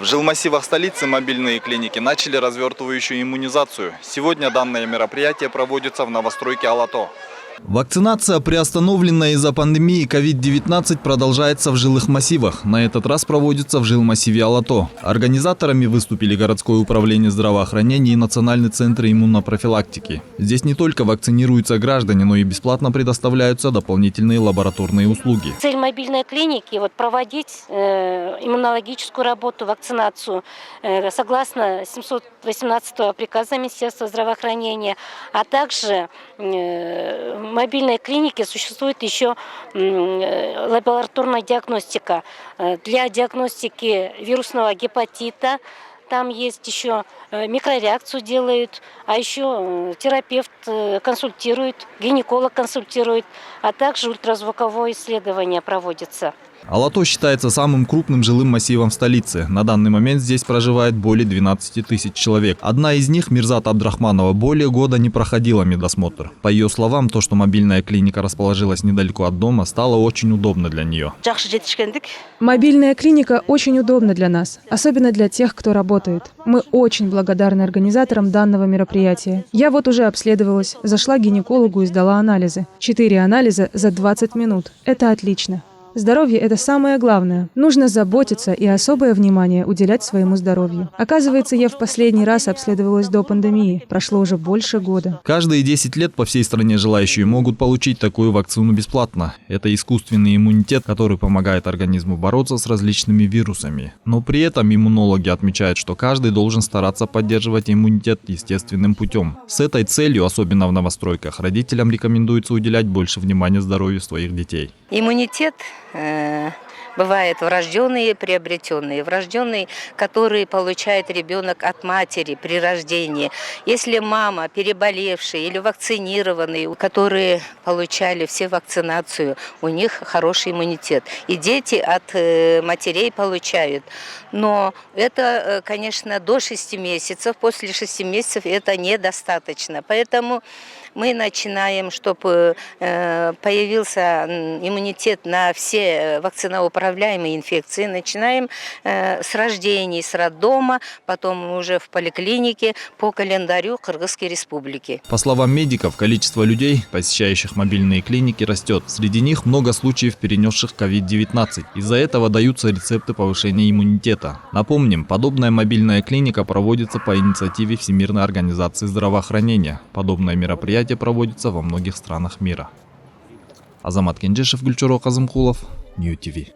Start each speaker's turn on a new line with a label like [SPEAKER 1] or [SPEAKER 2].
[SPEAKER 1] В жилмассивах столицы мобильные клиники начали развертывающую иммунизацию. Сегодня данное мероприятие проводится в новостройке Алато. Вакцинация, приостановленная из-за пандемии COVID-19, продолжается в жилых массивах. На этот раз проводится в жилмассиве Алато. Организаторами выступили городское управление здравоохранения и Национальный центр иммунопрофилактики. Здесь не только вакцинируются граждане, но и бесплатно предоставляются дополнительные лабораторные услуги.
[SPEAKER 2] Цель мобильной клиники – проводить иммунологическую работу, вакцинацию согласно 718 приказа Министерства здравоохранения, а также в мобильной клинике существует еще лабораторная диагностика для диагностики вирусного гепатита. Там есть еще микрореакцию делают, а еще терапевт консультирует, гинеколог консультирует, а также ультразвуковое исследование проводится.
[SPEAKER 1] Алато считается самым крупным жилым массивом в столице. На данный момент здесь проживает более 12 тысяч человек. Одна из них, Мирзат Абдрахманова, более года не проходила медосмотр. По ее словам, то, что мобильная клиника расположилась недалеко от дома, стало очень удобно для нее.
[SPEAKER 3] Мобильная клиника очень удобна для нас, особенно для тех, кто работает. Мы очень благодарны организаторам данного мероприятия. Я вот уже обследовалась, зашла к гинекологу и сдала анализы. 4 анализа за 20 минут. Это отлично. Здоровье – это самое главное. Нужно заботиться и особое внимание уделять своему здоровью. Оказывается, я в последний раз обследовалась до пандемии. Прошло уже больше года.
[SPEAKER 1] Каждые 10 лет по всей стране желающие могут получить такую вакцину бесплатно. Это искусственный иммунитет, который помогает организму бороться с различными вирусами. Но при этом иммунологи отмечают, что каждый должен стараться поддерживать иммунитет естественным путем. С этой целью, особенно в новостройках, родителям рекомендуется уделять больше внимания здоровью своих детей.
[SPEAKER 4] Иммунитет бывает врожденный и приобретенный. Врожденный, который получает ребенок от матери при рождении. Если мама переболевшая или вакцинированные, которые получали все вакцинацию, у них хороший иммунитет. И дети от матерей получают. Но это, конечно, до 6 месяцев. После 6 месяцев это недостаточно. Поэтому мы начинаем, чтобы появился иммунитет на все вакциноуправляемые инфекции. Начинаем с рождения, с роддома, потом уже в поликлинике по календарю Кыргызской республики.
[SPEAKER 1] По словам медиков, количество людей, посещающих мобильные клиники, растет. Среди них много случаев, перенесших COVID-19. Из-за этого даются рецепты повышения иммунитета. Напомним, подобная мобильная клиника проводится по инициативе Всемирной организации здравоохранения. Подобное мероприятие проводится во многих странах мира. Азамат Кенжешев, Гульчуро Казымкулов, Нью ТВ.